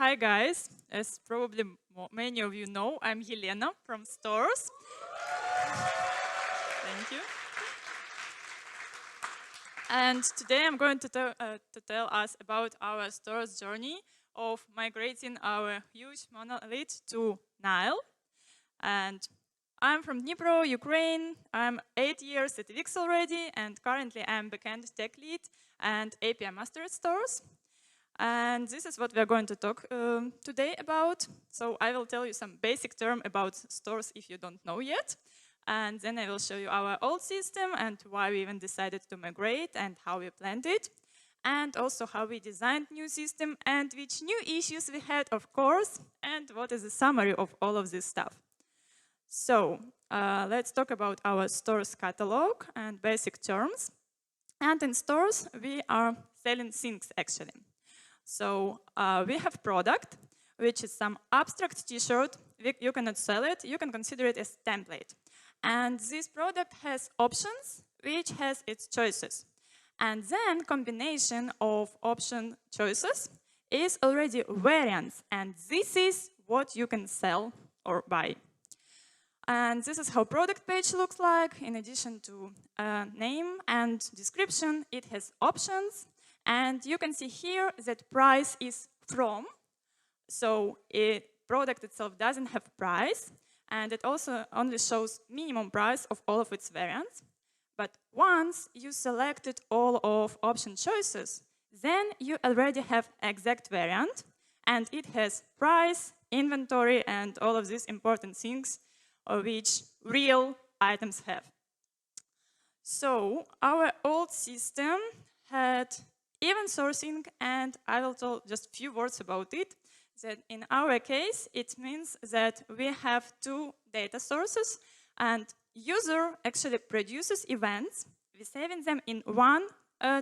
Hi guys, as probably many of you know, I'm Elena from Stores. Thank you. And today I'm going to tell us about our Stores journey of migrating our huge monolith to Nile. And I'm from Dnipro, Ukraine. I'm 8 years at Wix already, and currently I'm backend tech lead and API master at Stores. And this is what we're going to talk today about. So I will tell you some basic term about Stores if you don't know yet. And then I will show you our old system and why we even decided to migrate and how we planned it. And also how we designed new system and which new issues we had, of course, and what is the summary of all of this stuff. So let's talk about our Stores catalog and basic terms. And in Stores, we are selling things actually. So we have product, which is some abstract t-shirt. You cannot sell it, you can consider it as template. And this product has options, which has its choices. And then combination of option choices is already variants. And this is what you can sell or buy. And this is how product page looks like. In addition to name and description, it has options. And you can see here that price is from. So product itself doesn't have price. And it also only shows minimum price of all of its variants. But once you selected all of option choices, then you already have exact variant. And it has price, inventory, and all of these important things which real items have. So our old system had event sourcing, and I will tell just a few words about it. That in our case, it means that we have two data sources, and user actually produces events. We're saving them in one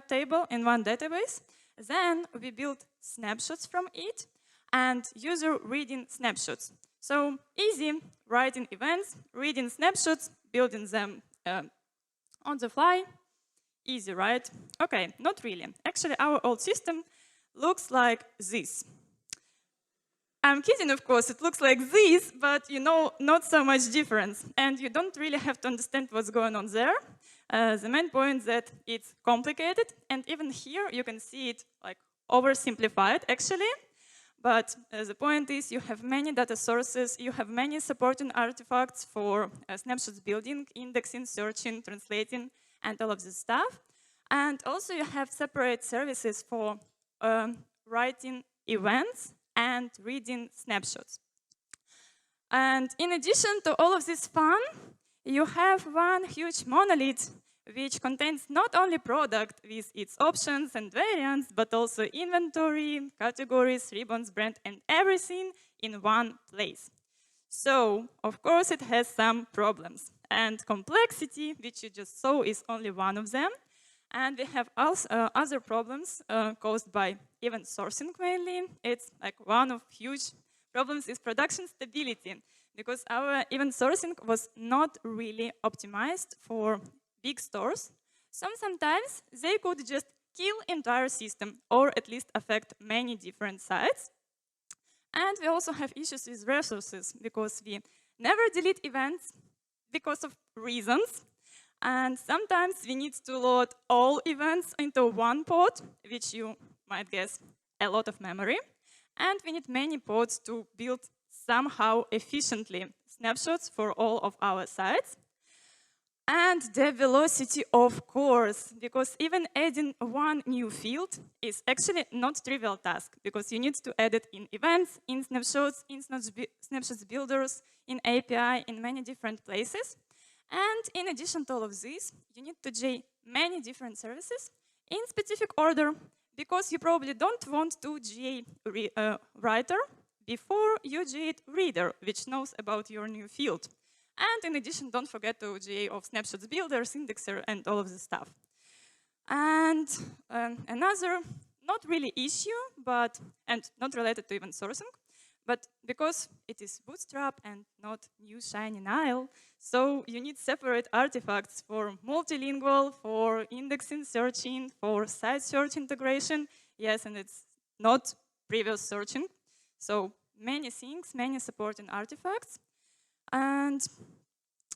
table, in one database. Then we build snapshots from it, and user reading snapshots. So easy, writing events, reading snapshots, building them on the fly. Easy, right? Okay, not really. Actually, our old system looks like this. I'm kidding, of course, it looks like this, but you know, not so much difference. And you don't really have to understand what's going on there. The main point is that it's complicated, and even here you can see it like oversimplified, actually. But the point is you have many data sources, you have many supporting artifacts for snapshots building, indexing, searching, translating, and all of this stuff. And also you have separate services for writing events and reading snapshots. And in addition to all of this fun, you have one huge monolith which contains not only product with its options and variants, but also inventory, categories, ribbons, brand, and everything in one place. So, of course, it has some problems. And complexity, which you just saw, is only one of them. And we have also, other problems caused by event sourcing mainly. It's like one of huge problems is production stability, because our event sourcing was not really optimized for big stores. Sometimes they could just kill entire system or at least affect many different sites. And we also have issues with resources because we never delete events because of reasons. And sometimes we need to load all events into one pod, which you might guess a lot of memory. And we need many pods to build somehow efficiently snapshots for all of our sites. And the velocity, of course, because even adding one new field is actually not a trivial task, because you need to add it in events, in snapshots builders, in API, in many different places. And in addition to all of this, you need to J many different services in specific order, because you probably don't want to GA writer before you GA reader, which knows about your new field. And in addition, don't forget to GA of snapshots builders, indexer, and all of this stuff. And another, not really issue, and not related to event sourcing, but because it is Bootstrap and not new shiny Nile, so you need separate artifacts for multilingual, for indexing, searching, for site search integration. Yes, and it's not previous searching. So many things, many supporting artifacts. And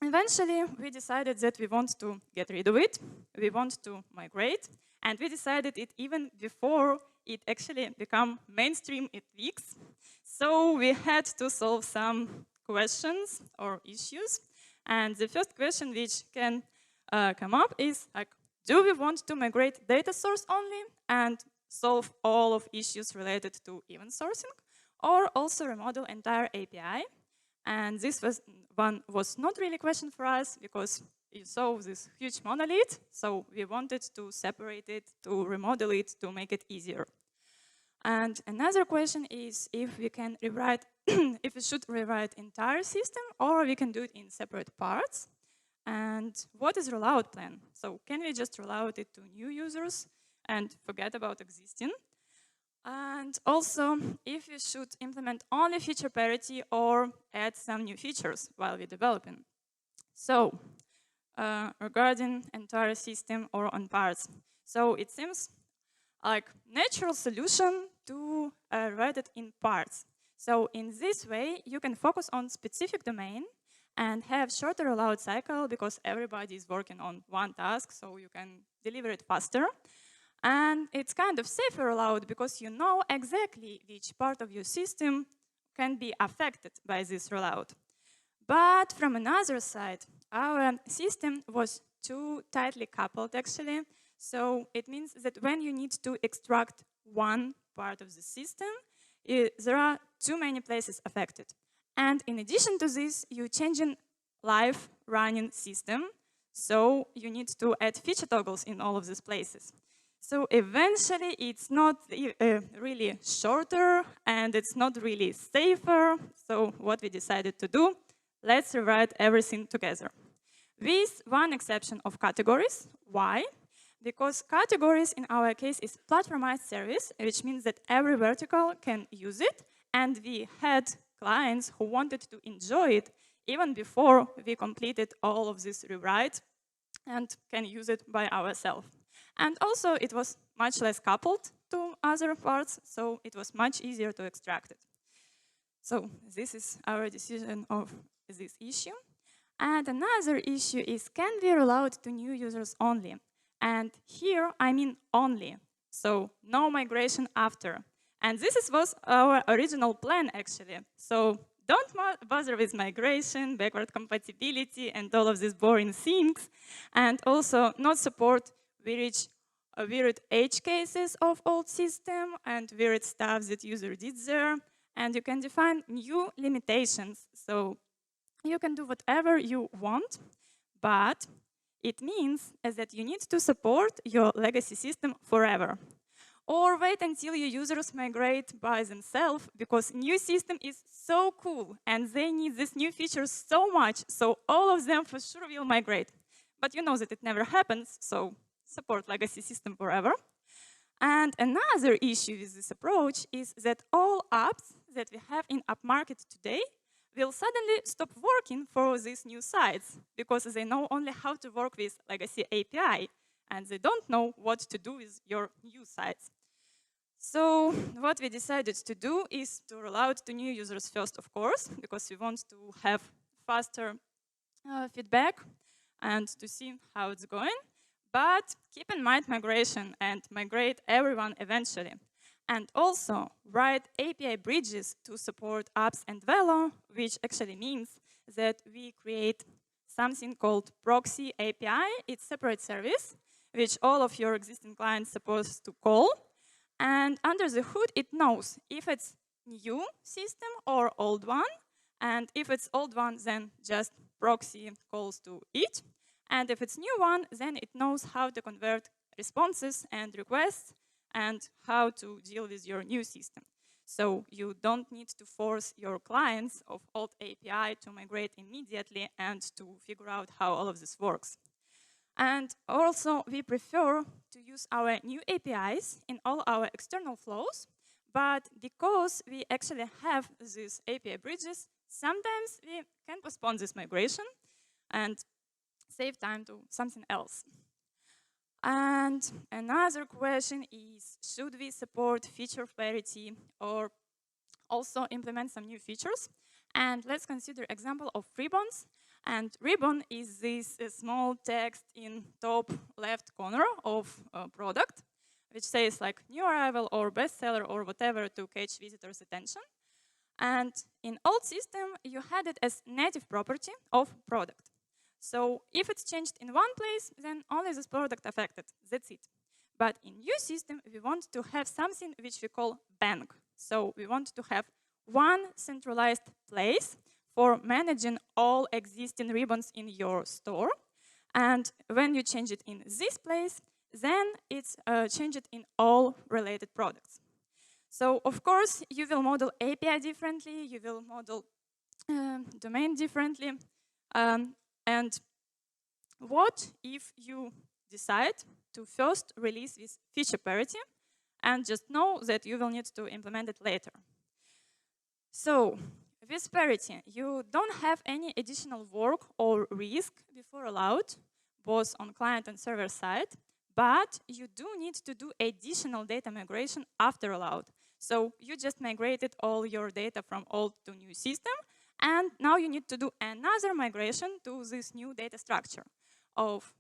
eventually, we decided that we want to get rid of it. We want to migrate. And we decided it even before it actually became mainstream in weeks. So we had to solve some questions or issues. And the first question which can come up is, like, do we want to migrate data source only and solve all of issues related to event sourcing, or also remodel entire API? And this was not really a question for us because you saw this huge monolith, so we wanted to separate it, to remodel it, to make it easier. And another question is if we can rewrite, if we should rewrite entire system or we can do it in separate parts. And what is rollout plan? So can we just roll out it to new users and forget about existing? And also, if we should implement only feature parity or add some new features while we're developing. So, regarding entire system or on parts. So it seems like natural solution to write it in parts. So in this way, you can focus on specific domain and have shorter rollout cycle because everybody is working on one task, so you can deliver it faster. And it's kind of safer rollout because you know exactly which part of your system can be affected by this rollout. But from another side, our system was too tightly coupled actually. So it means that when you need to extract one part of the system, there are too many places affected. And in addition to this, you're changing live running system. So you need to add feature toggles in all of these places. So eventually, it's not really shorter and it's not really safer. So what we decided to do, let's rewrite everything together. With one exception of categories. Why? Because categories in our case is platformized service, which means that every vertical can use it. And we had clients who wanted to enjoy it even before we completed all of this rewrite and can use it by ourselves. And also, it was much less coupled to other parts, so it was much easier to extract it. So this is our decision of this issue. And another issue is, can we roll out to new users only? And here, I mean only. So no migration after. And this was our original plan, actually. So don't bother with migration, backward compatibility, and all of these boring things. And also not support weird edge cases of old system and weird stuff that user did there. And you can define new limitations. So you can do whatever you want, but it means that you need to support your legacy system forever. Or wait until your users migrate by themselves, because new system is so cool and they need these new features so much, so all of them for sure will migrate. But you know that it never happens, so support legacy system forever. And another issue with this approach is that all apps that we have in app market today will suddenly stop working for these new sites because they know only how to work with legacy API and they don't know what to do with your new sites. So what we decided to do is to roll out to new users first, of course, because we want to have faster feedback and to see how it's going. But keep in mind migration and migrate everyone eventually. And also write API bridges to support apps and Velo, which actually means that we create something called proxy API. It's a separate service, which all of your existing clients supposed to call. And under the hood, it knows if it's new system or old one. And if it's old one, then just proxy calls to it. And if it's new one, then it knows how to convert responses and requests and how to deal with your new system. So you don't need to force your clients of old API to migrate immediately and to figure out how all of this works. And also, we prefer to use our new APIs in all our external flows, but because we actually have these API bridges, sometimes we can postpone this migration and save time to something else. And another question is, should we support feature parity or also implement some new features. And let's consider example of ribbons. And ribbon is this small text in top left corner of a product, which says like new arrival or bestseller or whatever to catch visitors' attention. And in old system, you had it as native property of product. So if it's changed in one place, then only this product affected, that's it. But in new system, we want to have something which we call bank. So we want to have one centralized place for managing all existing ribbons in your store. And when you change it in this place, then it's changed in all related products. So of course, you will model API differently, you will model domain differently. And what if you decide to first release with feature parity and just know that you will need to implement it later? So with parity, you don't have any additional work or risk before allowed, both on client and server side, but you do need to do additional data migration after allowed. So you just migrated all your data from old to new system, and now you need to do another migration to this new data structure of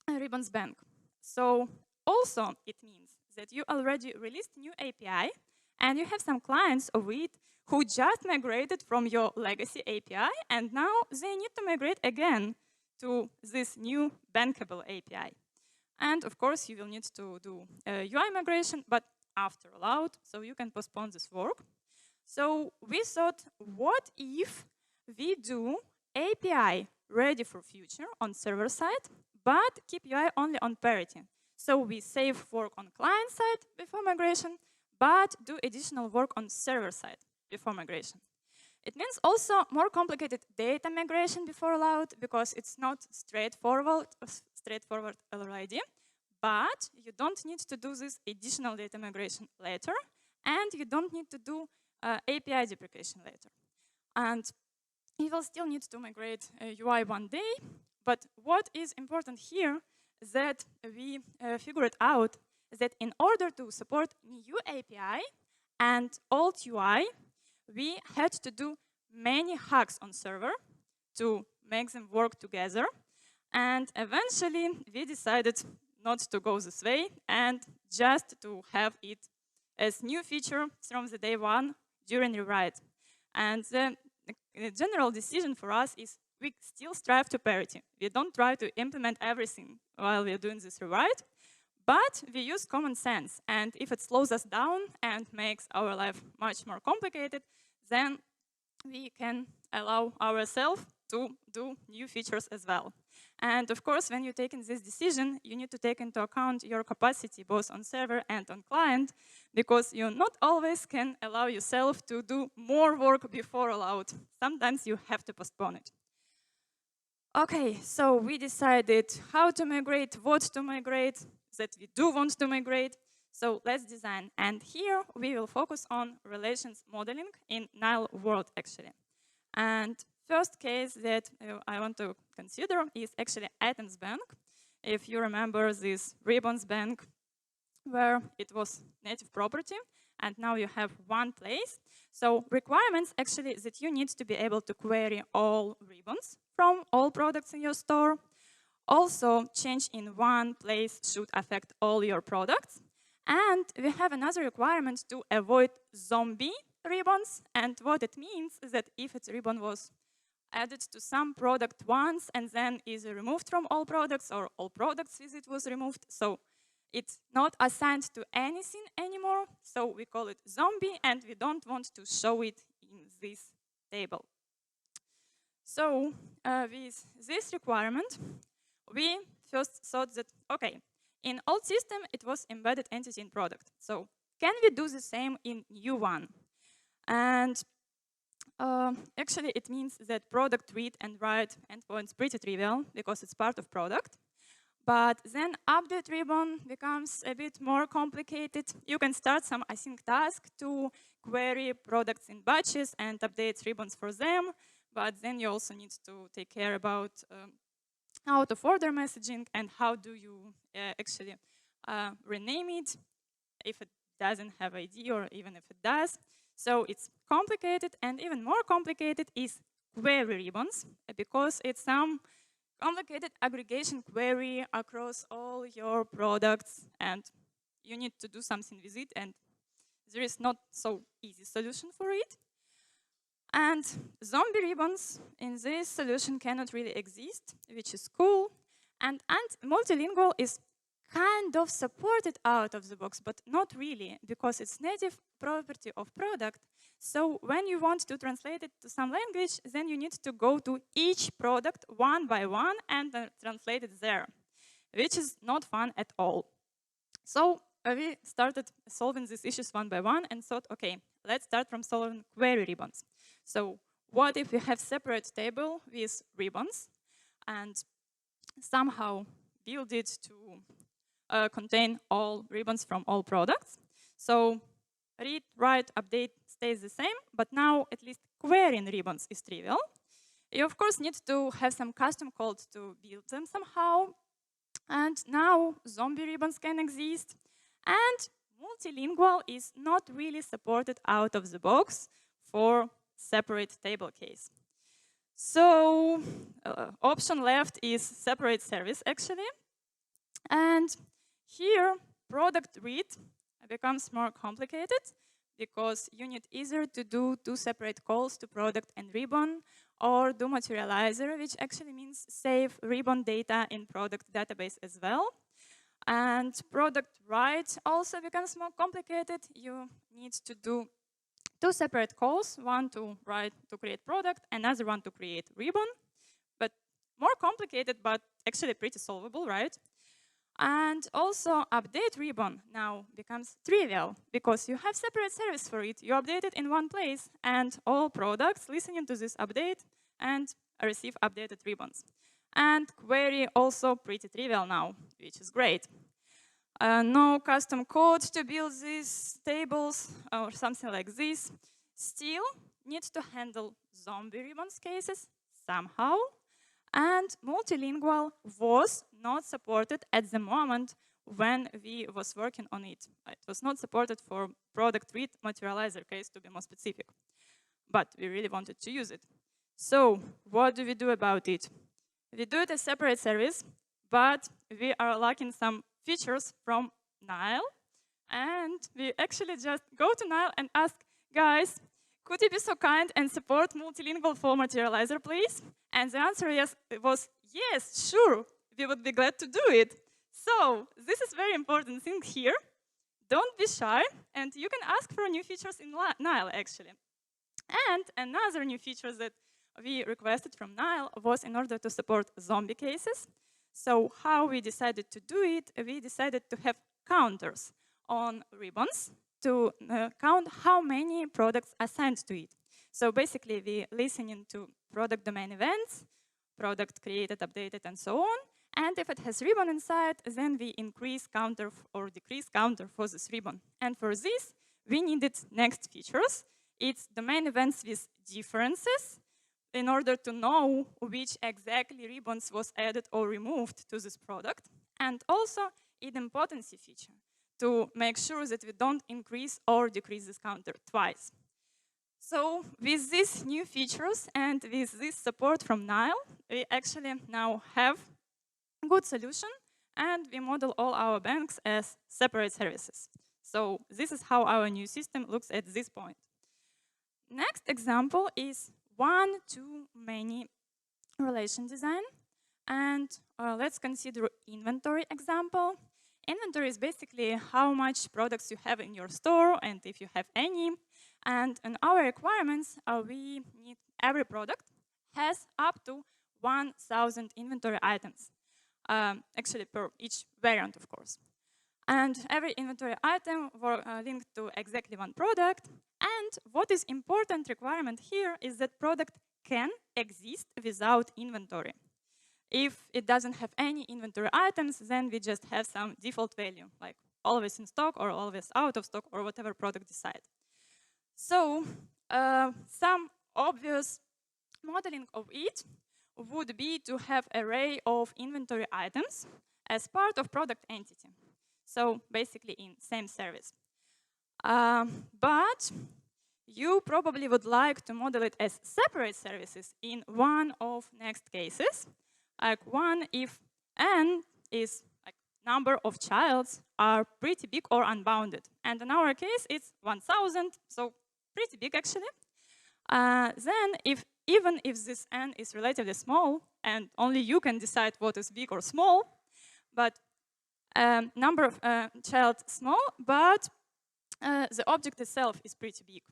ribbons bank. So also it means that you already released new API, and you have some clients of it who just migrated from your legacy API, and now they need to migrate again to this new bankable API. And of course, you will need to do UI migration, but after allowed, so you can postpone this work. So we thought, what if we do API ready for future on server side, but keep UI only on parity? So we save work on client side before migration, but do additional work on server side before migration. It means also more complicated data migration before allowed, because it's not straightforward already, but you don't need to do this additional data migration later, and you don't need to do API deprecation later. And you will still need to migrate UI one day, but what is important here is that we figured out that in order to support new API and old UI, we had to do many hacks on server to make them work together. And eventually, we decided not to go this way and just to have it as new feature from the day one during rewrite. And the general decision for us is we still strive to parity. We don't try to implement everything while we're doing this rewrite, but we use common sense. And if it slows us down and makes our life much more complicated, then we can allow ourselves to do new features as well. And of course, when you're taking this decision, you need to take into account your capacity, both on server and on client, because you not always can allow yourself to do more work before allowed. Sometimes you have to postpone it. Okay, so we decided how to migrate, what to migrate, that we do want to migrate. So let's design. And here we will focus on relations modeling in Nile world, actually. And first case that I want to consider is actually items bank. If you remember this ribbons bank, where it was native property, and now you have one place. So requirements actually that you need to be able to query all ribbons from all products in your store. Also, change in one place should affect all your products. And we have another requirement to avoid zombie ribbons. And what it means is that if a ribbon was added to some product once and then is removed from all products, or all products with it was removed, so it's not assigned to anything anymore, so we call it zombie, and we don't want to show it in this table. So with this requirement, we first thought that, okay, in old system, it was embedded entity in product. So can we do the same in new one? And actually, it means that product read and write endpoints pretty trivial because it's part of product. But then update ribbon becomes a bit more complicated. You can start some async task to query products in batches and update ribbons for them. But then you also need to take care about out of order messaging and how do you actually rename it if it doesn't have ID or even if it does. So it's complicated, and even more complicated is query ribbons, because it's some complicated aggregation query across all your products, and you need to do something with it, and there is not so easy solution for it. And zombie ribbons in this solution cannot really exist, which is cool. And multilingual is kind of supported out of the box, but not really, because it's native property of product. So when you want to translate it to some language, then you need to go to each product one by one and translate it there, which is not fun at all. So we started solving these issues one by one and thought, okay, let's start from solving query ribbons. So what if we have separate table with ribbons and somehow build it to contain all ribbons from all products? So read, write, update stays the same, but now at least querying ribbons is trivial. You of course need to have some custom code to build them somehow. And now zombie ribbons can exist. And multilingual is not really supported out of the box for separate table case. So option left is separate service actually. And here product read becomes more complicated because you need either to do two separate calls to product and ribbon, or do materializer, which actually means save ribbon data in product database as well. And product write also becomes more complicated. You need to do two separate calls, one to write to create product, another one to create ribbon. But more complicated, but actually pretty solvable, right? And also update ribbon now becomes trivial because you have separate service for it. You update it in one place and all products listening to this update and receive updated ribbons. And query also pretty trivial now, which is great. No custom code to build these tables or something like this. Still need to handle zombie ribbons cases somehow. And multilingual was not supported at the moment when we was working on it. It was not supported for product read materializer case, to be more specific. But we really wanted to use it. So what do we do about it? We do it as separate service, but we are lacking some features from Nile. And we actually just go to Nile and ask, guys, could you be so kind and support multilingual for materializer, please? And the answer was yes, sure, we would be glad to do it. So this is very important thing here. Don't be shy, and you can ask for new features in Nile, actually. And another new feature that we requested from Nile was in order to support zombie cases. So how we decided to do it, we decided to have counters on ribbons to count how many products assigned to it. So basically, we listening to product domain events, product created, updated, and so on. And if it has ribbon inside, then we increase counter or decrease counter for this ribbon. And for this, we needed next features. It's domain events with differences in order to know which exactly ribbons was added or removed to this product. And also idempotency feature to make sure that we don't increase or decrease this counter twice. So with these new features and with this support from Nile, we actually now have a good solution, and we model all our banks as separate services. So this is how our new system looks at this point. Next example is one-to-many relation design. And let's consider inventory example. Inventory is basically how much products you have in your store and if you have any. And in our requirements, we need every product has up to 1,000 inventory items, actually per each variant, of course. And every inventory item were linked to exactly one product. And what is important requirement here is that product can exist without inventory. If it doesn't have any inventory items, then we just have some default value, like always in stock or always out of stock or whatever product decide. So some obvious modeling of it would be to have array of inventory items as part of product entity. So basically in same service. But you probably would like to model it as separate services in one of next cases. Like one if n is like number of childs are pretty big or unbounded. And in our case, it's 1,000, so pretty big actually. Then even if this n is relatively small, and only you can decide what is big or small, but number of child small, but the object itself is pretty big.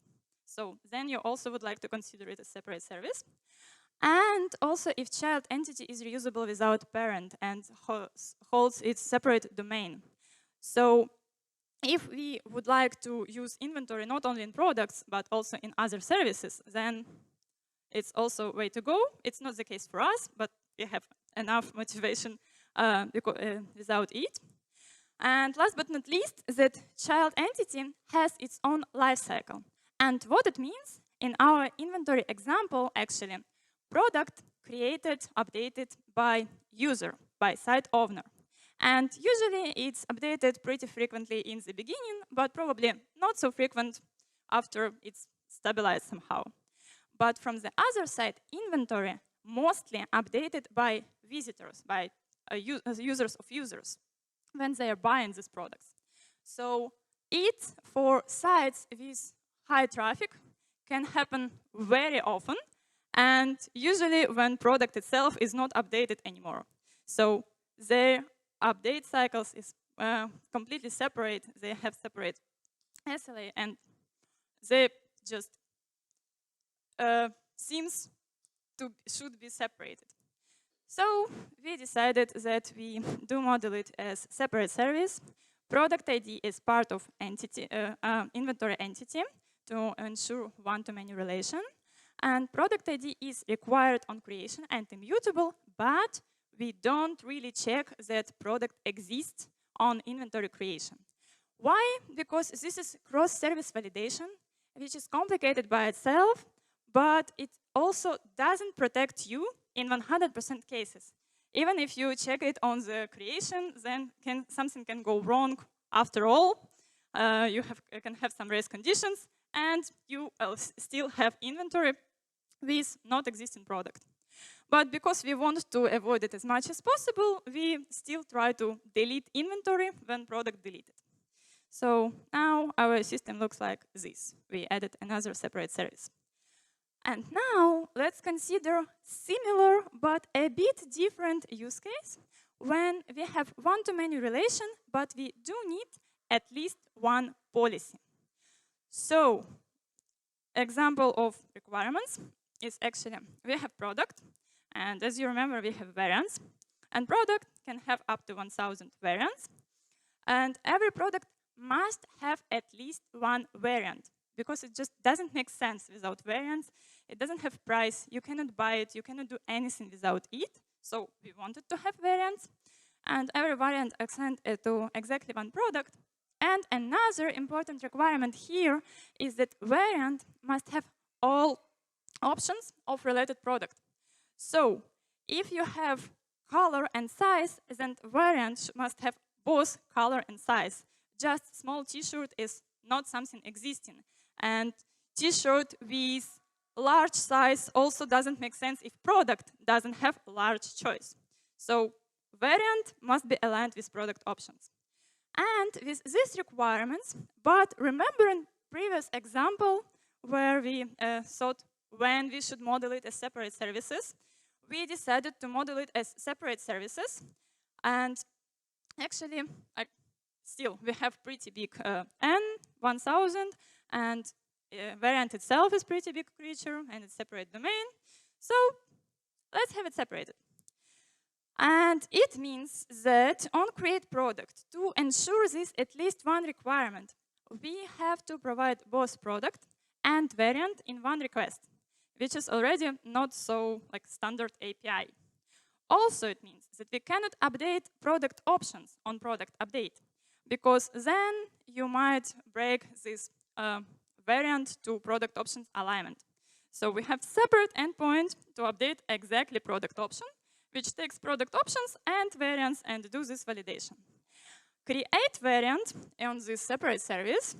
So then you also would like to consider it a separate service. And also if child entity is reusable without parent and holds its separate domain. So if we would like to use inventory not only in products, but also in other services, then it's also a way to go. It's not the case for us, but we have enough motivation without it. And last but not least, that child entity has its own life cycle. And what it means, in our inventory example, actually, product created, updated by user, by site owner. And usually it's updated pretty frequently in the beginning, but probably not so frequent after it's stabilized somehow. But from the other side, inventory mostly updated by visitors, by users of users, when they are buying these products. So it, for sites with high traffic, can happen very often, and usually when product itself is not updated anymore. So their update cycles is completely separate. They have separate SLA, and they just seems to should be separated. So we decided that we do model it as separate service. Product ID is part of entity, inventory entity to ensure one-to-many relation. And product ID is required on creation and immutable, but we don't really check that product exists on inventory creation. Why? Because this is cross-service validation, which is complicated by itself, but it also doesn't protect you in 100% cases. Even if you check it on the creation, then something can go wrong after all. You can have some race conditions, and you still have inventory with not existing product. But because we want to avoid it as much as possible, we still try to delete inventory when product deleted. So now our system looks like this. We added another separate service. And now let's consider similar but a bit different use case when we have one-to-many relation, but we do need at least one policy. So example of requirements is actually we have product, and as you remember, we have variants, and product can have up to 1,000 variants, and every product must have at least one variant, because it just doesn't make sense without variants. It doesn't have price, you cannot buy it, you cannot do anything without it. So we wanted to have variants, and every variant assigned to exactly one product. And another important requirement here is that variant must have all options of related product. So if you have color and size, then variant must have both color and size. Just small t-shirt is not something existing. And t-shirt with large size also doesn't make sense if product doesn't have large choice. So variant must be aligned with product options. And with these requirements, but remember in previous example where we thought when we should model it as separate services, we decided to model it as separate services. And actually, still, we have pretty big n, 1,000, and variant itself is pretty big creature, and it's separate domain. So let's have it separated. And it means that on create product, to ensure this at least one requirement, we have to provide both product and variant in one request, which is already not so like standard API. Also, it means that we cannot update product options on product update, because then you might break this variant to product options alignment. So we have separate endpoint to update exactly product option, which takes product options and variants and do this validation. Create variant on this separate service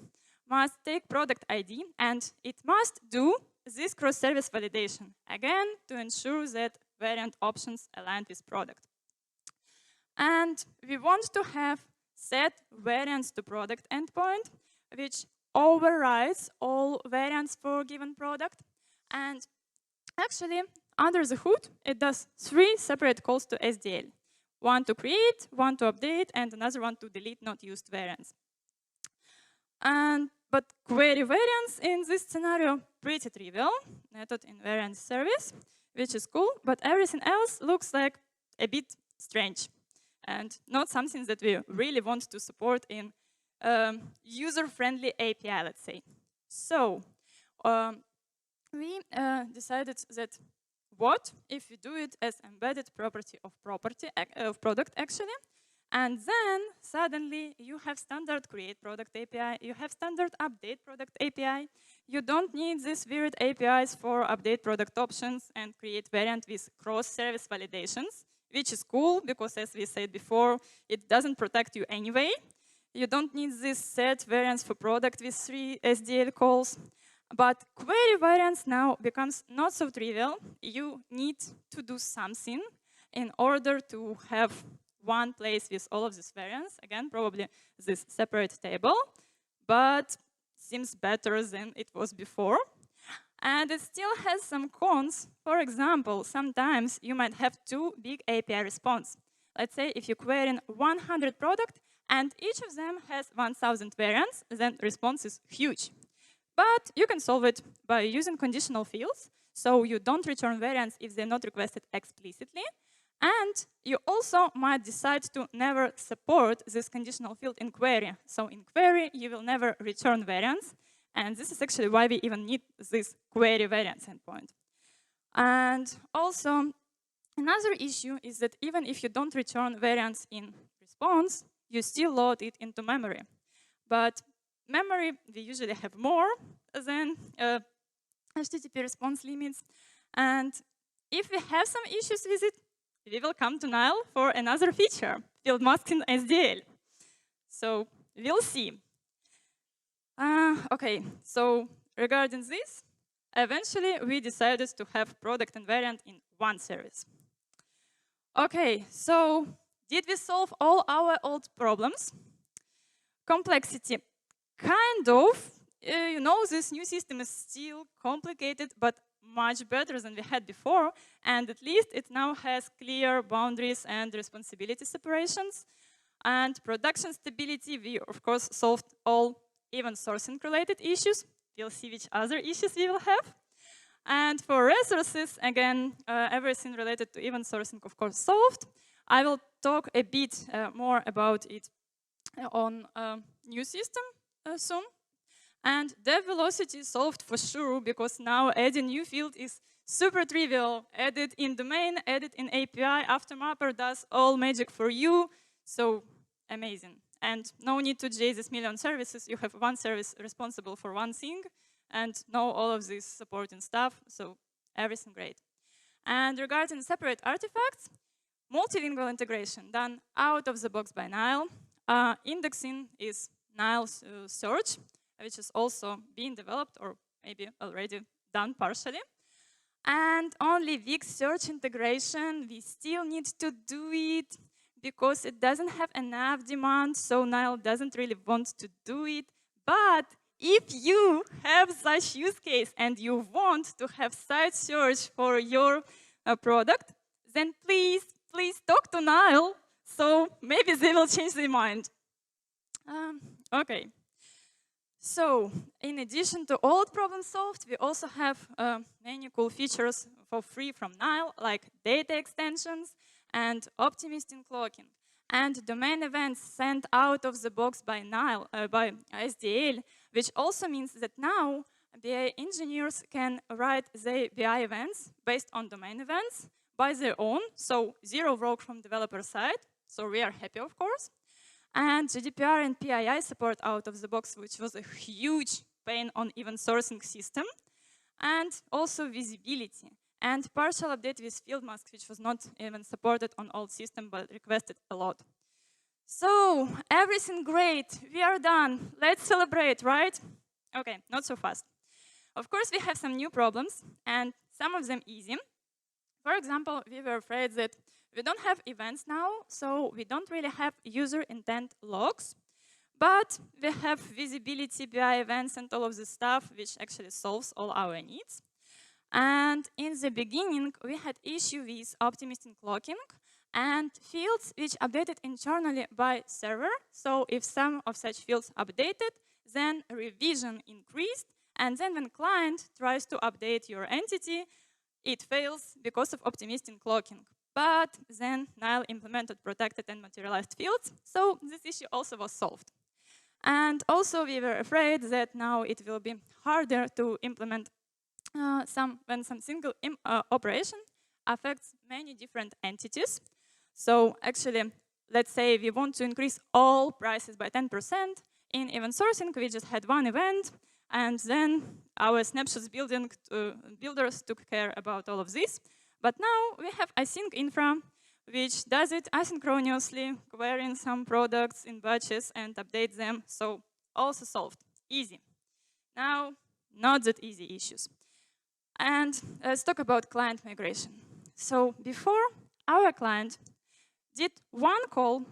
must take product ID and it must do this cross-service validation, again, to ensure that variant options align with product. And we want to have set variants to product endpoint, which overrides all variants for a given product. And actually, under the hood, it does 3 separate calls to SDL. One to create, one to update, and another one to delete not used variants. But query variants in this scenario, pretty trivial, method invariant service, which is cool, but everything else looks like a bit strange and not something that we really want to support in user-friendly API, let's say. So we decided that what if we do it as embedded property of product actually, and then suddenly you have standard create product API, you have standard update product API. You don't need these weird APIs for update product options and create variant with cross-service validations, which is cool because, as we said before, it doesn't protect you anyway. You don't need this set variants for product with 3 SDL calls. But query variants now becomes not so trivial. You need to do something in order to have one place with all of these variants. Again, probably this separate table, but seems better than it was before. And it still has some cons. For example, sometimes you might have 2 big API response. Let's say if you query 100 product and each of them has 1,000 variants, then response is huge. But you can solve it by using conditional fields, so you don't return variants if they're not requested explicitly. And you also might decide to never support this conditional field in query. So in query, you will never return variants. And this is actually why we even need this query variants endpoint. And also, another issue is that even if you don't return variants in response, you still load it into memory. But memory, we usually have more than HTTP response limits. And if we have some issues with it, we will come to Nile for another feature, field masking SDL. So we'll see. Okay, so regarding this, eventually we decided to have product and variant in one service. Okay, so did we solve all our old problems? Complexity. Kind of. You know, this new system is still complicated, but much better than we had before. And at least it now has clear boundaries and responsibility separations. And production stability, we, of course, solved all even sourcing-related issues. We'll see which other issues we will have. And for resources, again, everything related to event sourcing, of course, solved. I will talk a bit more about it on a new system soon. And dev velocity is solved for sure, because now adding new field is super trivial. Add it in domain, add it in API, aftermapper does all magic for you. So amazing. And no need to chase this million services. You have one service responsible for one thing and know all of this supporting stuff. So everything great. And regarding separate artifacts, multilingual integration done out of the box by Nile. Indexing is Nile's search, which is also being developed or maybe already done partially. And only weak search integration, we still need to do it because it doesn't have enough demand, so Nile doesn't really want to do it. But if you have such use case and you want to have site search for your product, then please talk to Nile, so maybe they will change their mind. Okay. So, in addition to old problems solved, we also have many cool features for free from Nile, like data extensions and optimistic clocking. And domain events sent out of the box by Nile, by SDL, which also means that now BI engineers can write their BI events based on domain events by their own, so zero work from developer side, so we are happy, of course. And GDPR and PII support out of the box, which was a huge pain on even sourcing system. And also visibility. And partial update with field masks, which was not even supported on old system, but requested a lot. So, everything great. We are done. Let's celebrate, right? Okay, not so fast. Of course, we have some new problems, and some of them easy. For example, we were afraid that we don't have events now, so we don't really have user intent logs, but we have visibility, BI events, and all of this stuff, which actually solves all our needs. And in the beginning, we had issue with optimistic clocking and fields which updated internally by server. So if some of such fields updated, then revision increased. And then when client tries to update your entity, it fails because of optimistic clocking. But then Nile implemented protected and materialized fields, so this issue also was solved. And also we were afraid that now it will be harder to implement when some single operation affects many different entities. So actually, let's say we want to increase all prices by 10%. In event sourcing, we just had one event, and then our snapshots builders took care about all of this. But now we have async infra, which does it asynchronously, querying some products in batches and updates them. So also solved, easy. Now, not that easy issues. And let's talk about client migration. So before, our client did one call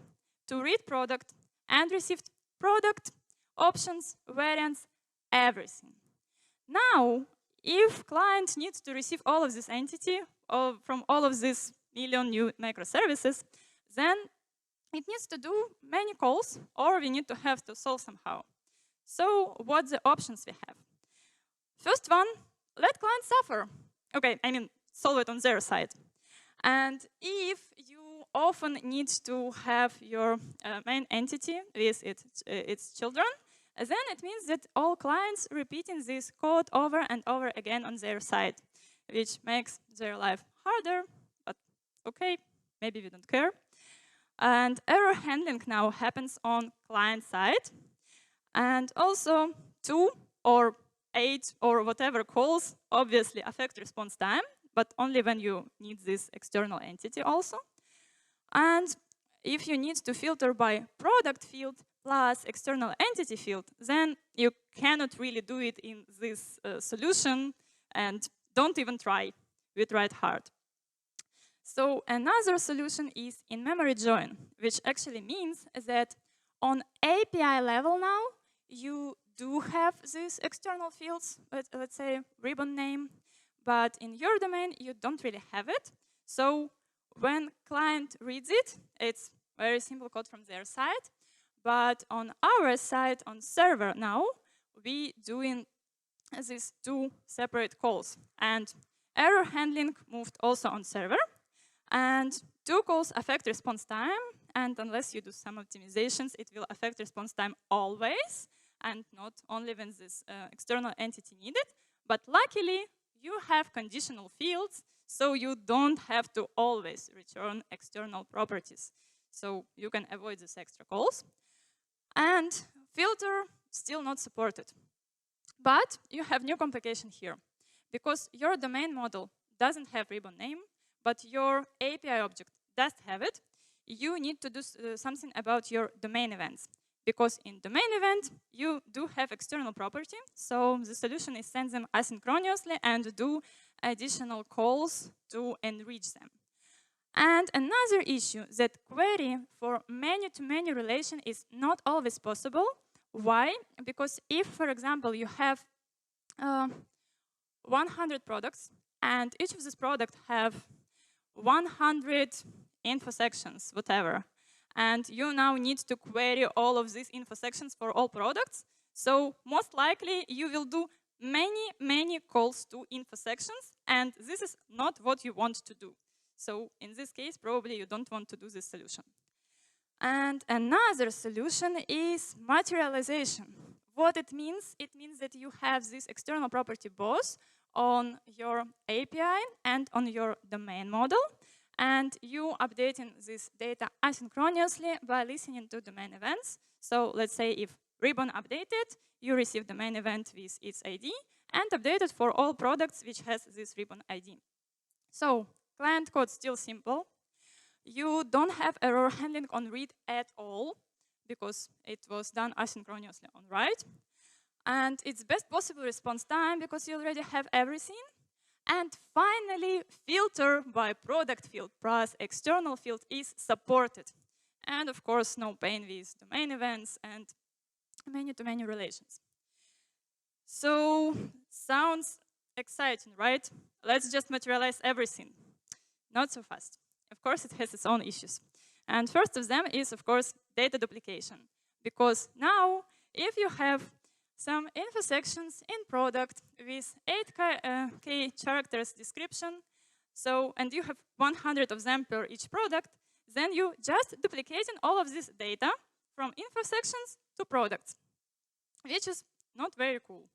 to read product and received product, options, variants, everything. Now, if client needs to receive all of this entity from all of these million new microservices, then it needs to do many calls, or we need to have to solve somehow. So what the options we have? First one, let client suffer. Okay, I mean, solve it on their side. And if you often need to have your main entity with its children, then it means that all clients repeating this code over and over again on their side, which makes their life harder, but okay, maybe we don't care. And error handling now happens on client side. And also 2 or 8 or whatever calls obviously affect response time, but only when you need this external entity also. And if you need to filter by product field plus external entity field, then you cannot really do it in this solution, and don't even try. We tried hard. So another solution is in-memory join, which actually means that on API level now, you do have these external fields, let's say ribbon name, but in your domain, you don't really have it. So when client reads it, it's very simple code from their side. But on our side, on server now, we doing these 2 separate calls. And error handling moved also on server. And 2 calls affect response time. And unless you do some optimizations, it will affect response time always, and not only when this external entity needed. But luckily, you have conditional fields, so you don't have to always return external properties. So you can avoid these extra calls. And filter still not supported. But you have new complication here. Because your domain model doesn't have ribbon name, but your API object does have it, you need to do something about your domain events. Because in domain event, you do have external property, so the solution is send them asynchronously and do additional calls to enrich them. And another issue, that query for many-to-many relation is not always possible. Why? Because if, for example, you have 100 products, and each of these products have 100 info sections, whatever, and you now need to query all of these info sections for all products, so most likely you will do many calls to info sections, and this is not what you want to do. So in this case, probably you don't want to do this solution. And another solution is materialization. What it means that you have this external property both on your API and on your domain model, and you updating this data asynchronously by listening to domain events. So let's say if ribbon updated, you receive domain event with its ID, and updated for all products which has this ribbon ID. So client code still simple. You don't have error handling on read at all, because it was done asynchronously on write. And it's best possible response time because you already have everything. And finally, filter by product field plus external field is supported. And of course, no pain with domain events and many-to-many relations. So, sounds exciting, right? Let's just materialize everything. Not so fast. Of course, it has its own issues. And first of them is, of course, data duplication. Because now, if you have some info sections in product with 8K characters description, and you have 100 of them per each product, then you just duplicating all of this data from info sections to products, which is not very cool.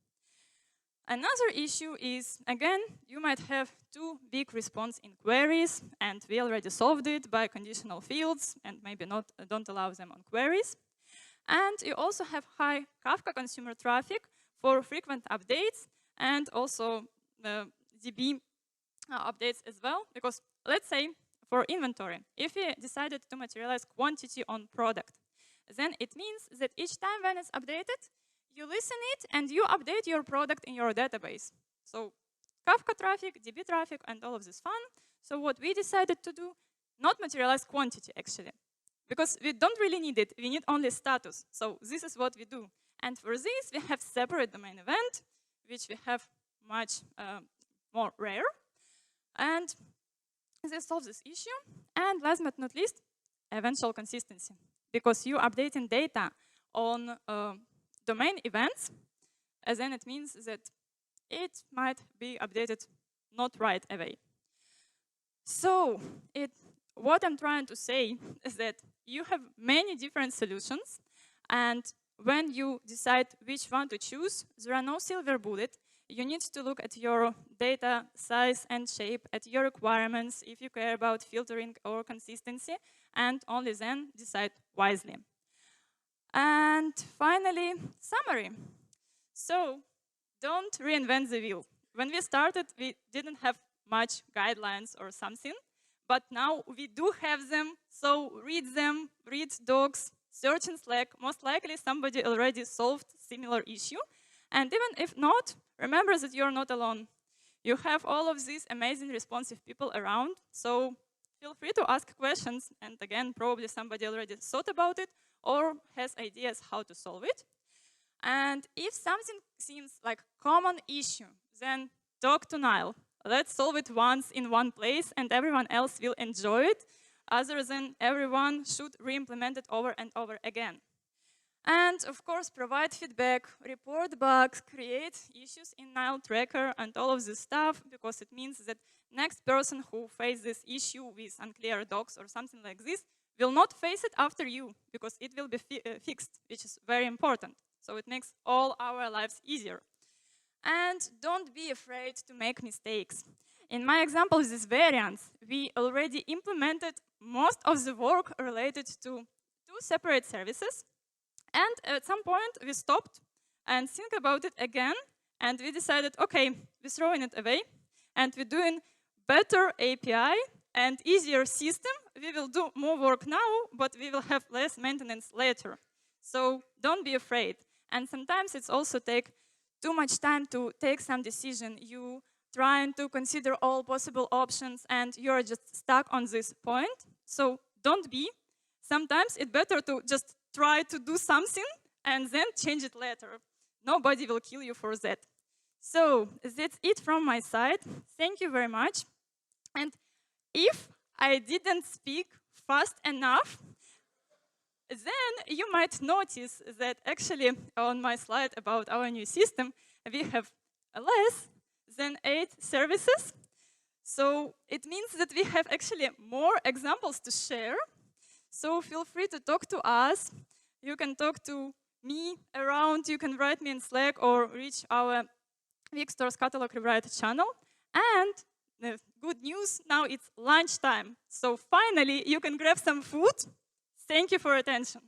Another issue is, again, you might have too big response in queries, and we already solved it by conditional fields, and maybe don't allow them on queries. And you also have high Kafka consumer traffic for frequent updates, and also DB updates as well, because let's say for inventory, if you decided to materialize quantity on product, then it means that each time when it's updated, you listen it and you update your product in your database. So Kafka traffic, DB traffic, and all of this fun. So what we decided to do, not materialize quantity actually, because we don't really need it. We need only status. So this is what we do. And for this, we have separate domain event, which we have much more rare. And this solves this issue. And last but not least, eventual consistency. Because you updating data on domain events, and then it means that it might be updated not right away. So what I'm trying to say is that you have many different solutions, and when you decide which one to choose, there are no silver bullet. You need to look at your data size and shape, at your requirements, if you care about filtering or consistency, and only then decide wisely. And finally, summary. So don't reinvent the wheel. When we started, we didn't have much guidelines or something, but now we do have them, so read them, read docs, search in Slack. Most likely somebody already solved similar issue. And even if not, remember that you're not alone. You have all of these amazing responsive people around, so feel free to ask questions. And again, probably somebody already thought about it or has ideas how to solve it. And if something seems like common issue, then talk to Nile. Let's solve it once in one place and everyone else will enjoy it, other than everyone should re-implement it over and over again. And of course, provide feedback, report bugs, create issues in Nile tracker and all of this stuff, because it means that next person who faces this issue with unclear docs or something like this will not face it after you, because it will be fixed, which is very important. So it makes all our lives easier. And don't be afraid to make mistakes. In my example, this variants, we already implemented most of the work related to two separate services. And at some point, we stopped and think about it again. And we decided, OK, we're throwing it away. And we're doing better API and easier system. We will do more work now, but we will have less maintenance later. So don't be afraid. And sometimes it's also take too much time to take some decision. You trying to consider all possible options, and you're just stuck on this point. So don't be. Sometimes it's better to just try to do something and then change it later. Nobody will kill you for that. So that's it from my side. Thank you very much. And if I didn't speak fast enough, then you might notice that actually on my slide about our new system, we have less than 8 services. So it means that we have actually more examples to share. So feel free to talk to us. You can talk to me around. You can write me in Slack or reach our Wikstores catalog rewrite channel. And the good news, now it's lunchtime. So finally, you can grab some food. Thank you for attention.